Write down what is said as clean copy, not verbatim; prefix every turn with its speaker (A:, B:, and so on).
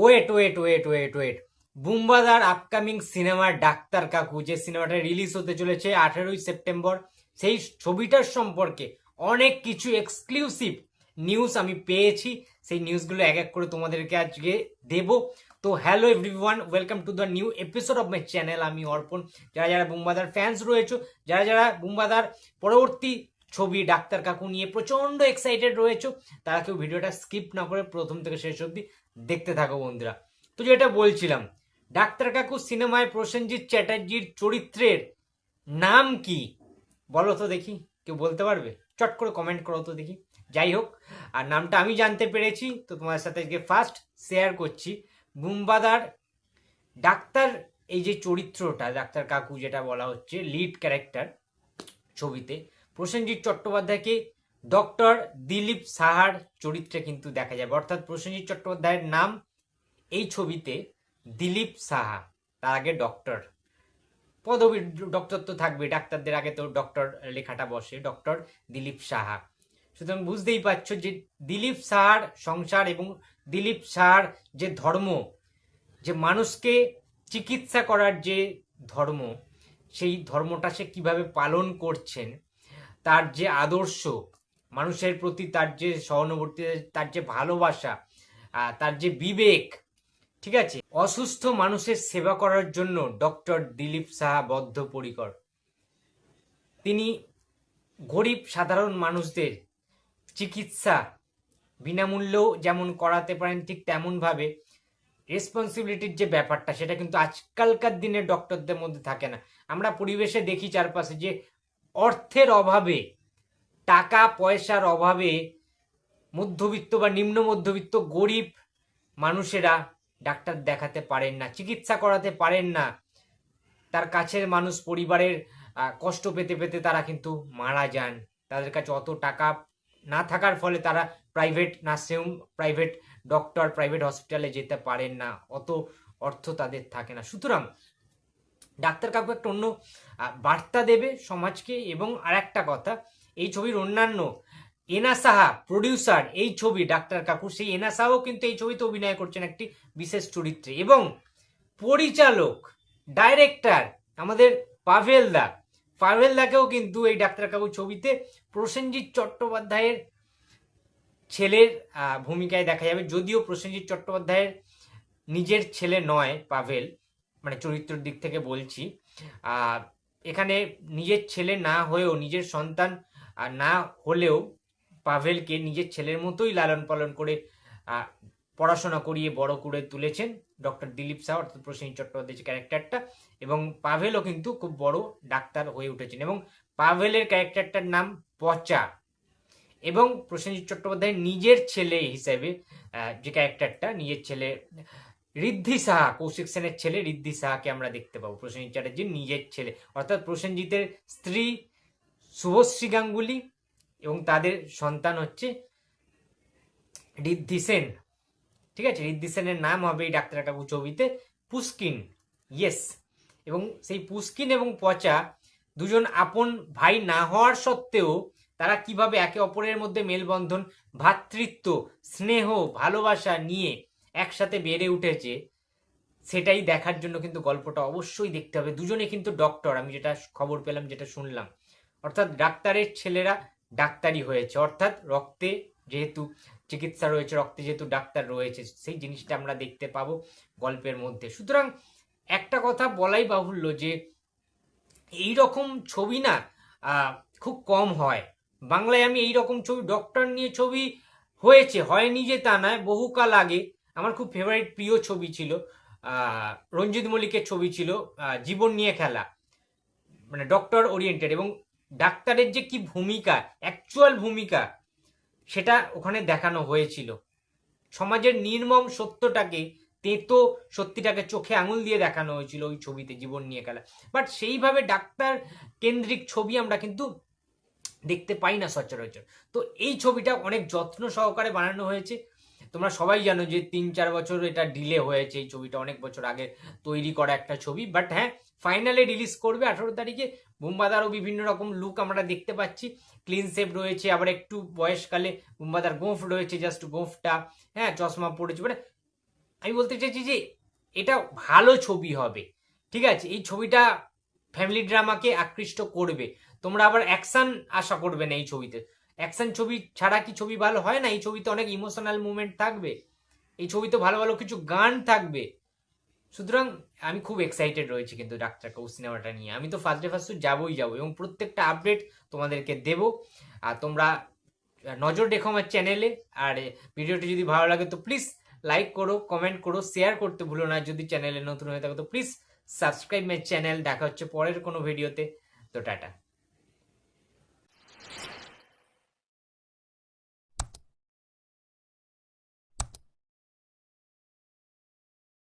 A: Wait বুম্বাদার upcoming cinema doctor কাকু, যে সিনেমাটা রিলিজ হতে চলেছে 18ই সেপ্টেম্বর, সেই ছবিটার সম্পর্কে অনেক কিছু এক্সক্লুসিভ নিউজ আমি পেয়েছি। সেই নিউজগুলো এক এক করে তোমাদেরকে আজকে দেব। তো hello everyone, welcome to the new episode of my channel. আমি অর্পণ। যারা যারা বুম্বাদার ফ্যান্স রয়েছে, যারা যারা বুম্বাদার পরবর্তী ছবি ডাক্তার কাকু নিয়ে প্রচন্ড এক্সাইটেড রয়েছে, তারা কেউ ভিডিওটা স্কিপ না করে প্রথম থেকে শেষ অবধি দেখতে থাকো বন্ধুরা। তো যেটা বলছিলাম, ডাক্তার কাকু সিনেমায় প্রসেনজিৎ চ্যাটার্জির চরিত্রের নাম কি বলো তো দেখি, কেউ বলতে পারবে? চট করে কমেন্ট করো তো দেখি। যাই হোক, আর নামটা আমি জানতে পেরেছি, তো তোমাদের সাথে আজকে ফার্স্ট শেয়ার করছি। বুম্বাদার ডাক্তার, এই যে চরিত্রটা ডাক্তার কাকু যেটা বলা হচ্ছে লিড ক্যারেক্টার ছবিতে, প্রসেনজিৎ চট্টোপাধ্যায়কে ডক্টর দিলীপ সাহার চরিত্রে কিন্তু দেখা যাবে। অর্থাৎ প্রসেনজিৎ চট্টোপাধ্যায়ের নাম এই ছবিতে দিলীপ সাহা, তার আগে ডক্টর পদবী, ডক্টর তো থাকবে, ডাক্তারদের আগে তো ডক্টর লেখাটা বসে, ডক্টর দিলীপ সাহা। সুতরাং বুঝতেই পারছো যে দিলীপ সাহার সংসার এবং দিলীপ সাহার যে ধর্ম, যে মানুষকে চিকিৎসা করার যে ধর্ম, সেই ধর্মটা সে কিভাবে পালন করছেন, তার যে আদর্শ, মানুষের প্রতি তার যে সহানুভূতি, তার যে ভালোবাসা, তার যে বিবেক, ঠিক আছে, অসুস্থ মানুষের সেবা করার জন্য ডক্টর দিলীপ সাহা বদ্ধপরিকর। তিনি গরিব সাধারণ মানুষদের চিকিৎসা বিনামূল্যেও যেমন করাতে পারেন, ঠিক তেমনভাবে রেসপন্সিবিলিটির যে ব্যাপারটা, সেটা কিন্তু আজকালকার দিনে ডক্টরদের মধ্যে থাকে না। আমরা পরিবেশে দেখি চারপাশে যে অর্থের অভাবে, টাকা পয়সার অভাবে মধ্যবিত্ত বা নিম্ন মধ্যবিত্ত গরিব মানুষেরা ডাক্তার দেখাতে পারেন না, চিকিৎসা করাতে পারেন না। তার কাছের মানুষ, পরিবারের কষ্ট পেতে পেতে তারা কিন্তু মারা যান। তাদের কাছে অত টাকা না থাকার ফলে তারা private nursing home, private doctor, private হসপিটালে যেতে পারেন না, অত অর্থ তাদের থাকে না। সুতরাং ডাক্তার কাকু একটা অন্য বার্তা দেবে সমাজকে। এবং আর একটা কথা, এই ছবির অন্যান্য এনা সাহা প্রডিউসার এই ছবি ডাক্তার কাকু, সেই এনা সাহাও কিন্তু এই ছবিতে অভিনয় করছেন একটি বিশেষ চরিত্রে। এবং পরিচালক, ডাইরেক্টর আমাদের পাভেলদাকেও কিন্তু এই ডাক্তার কাকু ছবিতে প্রসেনজিৎ চট্টোপাধ্যায়ের ছেলের ভূমিকায় দেখা যাবে। যদিও প্রসেনজিৎ চট্টোপাধ্যায়ের নিজের ছেলে নয় পাভেল, মানে চরিত্রের দিক থেকে বলছি, এখানে নিজের ছেলে না হয়েও, নিজের সন্তান না হলেও পাভেলকে নিজের ছেলের মতোই লালন পালন করে পড়াশোনা করিয়ে বড় করে তুলেছেন ডক্টর দিলীপ সাহা, অর্থাৎ প্রসেনজিৎ চট্টোপাধ্যায় যে ক্যারেক্টারটা। এবং পাভেলও কিন্তু খুব বড় ডাক্তার হয়ে উঠেছেন। এবং পাভেলের ক্যারেক্টারটার নাম পচা। এবং প্রসেনজিৎ চট্টোপাধ্যায়ের নিজের ছেলে হিসেবে যে ক্যারেক্টারটা, নিজের ছেলে ঋদ্ধি সাহা, কৌশিক সেনের ছেলে ঋদ্ধি সাহাকে আমরা দেখতে পাবো, প্রসেনজিৎ চ্যাটার্জির নিজের ছেলে, অর্থাৎ প্রসেনজিতের স্ত্রী শুভশ্রী গাঙ্গুলি এবং তাদের সন্তান হচ্ছে ঋদ্ধি সেন। ঠিক আছে, ঋদ্ধি সেনের নাম হবে এই ডাক্তার কাকু ছবিতে পুষ্কিন। ইয়েস। এবং সেই পুষ্কিন এবং পচা দুজন আপন ভাই না হওয়ার সত্ত্বেও তারা কিভাবে একে অপরের মধ্যে মেলবন্ধন, ভ্রাতৃত্ব, স্নেহ, ভালোবাসা নিয়ে একসাথে বেড়ে উঠেছে, সেটাই দেখার জন্য কিন্তু গল্পটা অবশ্যই দেখতে হবে। দুজনে কিন্তু ডক্টর, আমি যেটা খবর পেলাম, যেটা শুনলাম, অর্থাৎ ডাক্তারের ছেলেরা ডাক্তারই হয়েছে, অর্থাৎ রক্তে যেহেতু চিকিৎসা রয়েছে, রক্তে যেহেতু ডাক্তার রয়েছে, সেই জিনিসটা আমরা দেখতে পাবো গল্পের মধ্যে। সুতরাং একটা কথা বলাই বাহুল্য যে এই রকম ছবি না খুব কম হয় বাংলায়। আমি এই রকম ছবি, ডক্টর নিয়ে ছবি হয়েছে, হয়নি যে তা নয়, বহুকাল আগে আমার খুব ফেভারিট প্রিয় ছবি ছিল রঞ্জিত মল্লিকের ছবি ছিল জীবন নিয়ে খেলা, মানে ডক্টর ওরিয়েন্টেড। এবং ডাক্তারের যে কি ভূমিকা, অ্যাকচুয়াল ভূমিকা, সেটা ওখানে দেখানো হয়েছিল। সমাজের নির্মম সত্যটাকে, তেতো সত্যিটাকে চোখে আঙুল দিয়ে দেখানো হয়েছিল ওই ছবিতে জীবন নিয়ে খেলা। বাট সেইভাবে ডাক্তার কেন্দ্রিক ছবি আমরা কিন্তু দেখতে পাই না সচরাচর। তো এই ছবিটা অনেক যত্ন সহকারে বানানো হয়েছে। তোমরা সবাই জানো যে 3-4 বছর এটা ডিলে হয়েছে, এই ছবিটা অনেক বছর আগে তৈরি করা একটা ছবি। বাট হ্যাঁ, ফাইনালে রিলিজ করবে 18 তারিখে। বুম্বাদারও বিভিন্ন রকম লুক আমরা দেখতে পাচ্ছি, ক্লিন শেপ রয়েছে, আবার একটু বয়সকালে বুম্বাদার গোঁফ রয়েছে, জাস্ট গোঁফটা, হ্যাঁ, চশমা পড়েছে, মানে আমি বলতে চাইছি যে এটা ভালো ছবি হবে, ঠিক আছে? এই ছবিটা ফ্যামিলি ড্রামাকে আকৃষ্ট করবে। তোমরা আবার অ্যাকশন আশা করবে না এই ছবিতে। অ্যাকশন ছবি ছাড়া কি ছবি ভালো হয় না? এই ছবিতে অনেক ইমোশনাল মুভমেন্ট থাকবে, এই ছবিতে ভালো ভালো কিছু গান থাকবে। সুতরাং আমি খুব এক্সাইটেড রয়েছি কিন্তু ডাক্তার কাকু সিনেমাটা নিয়ে। আমি তো ফার্স্ট ডে ফার্স্ট শো যাবোই যাবো, এবং প্রত্যেকটা আপডেট তোমাদেরকে দেবো। আর তোমরা নজর রেখো আমার চ্যানেলে। আর ভিডিওটি যদি ভালো লাগে তো প্লিজ লাইক করো, কমেন্ট করো, শেয়ার করতে ভুলো না। যদি চ্যানেলে নতুন হয়ে থাকো তো প্লিজ সাবস্ক্রাইব মাই চ্যানেল। দেখা হচ্ছে পরের কোনো ভিডিওতে। তো টাটা।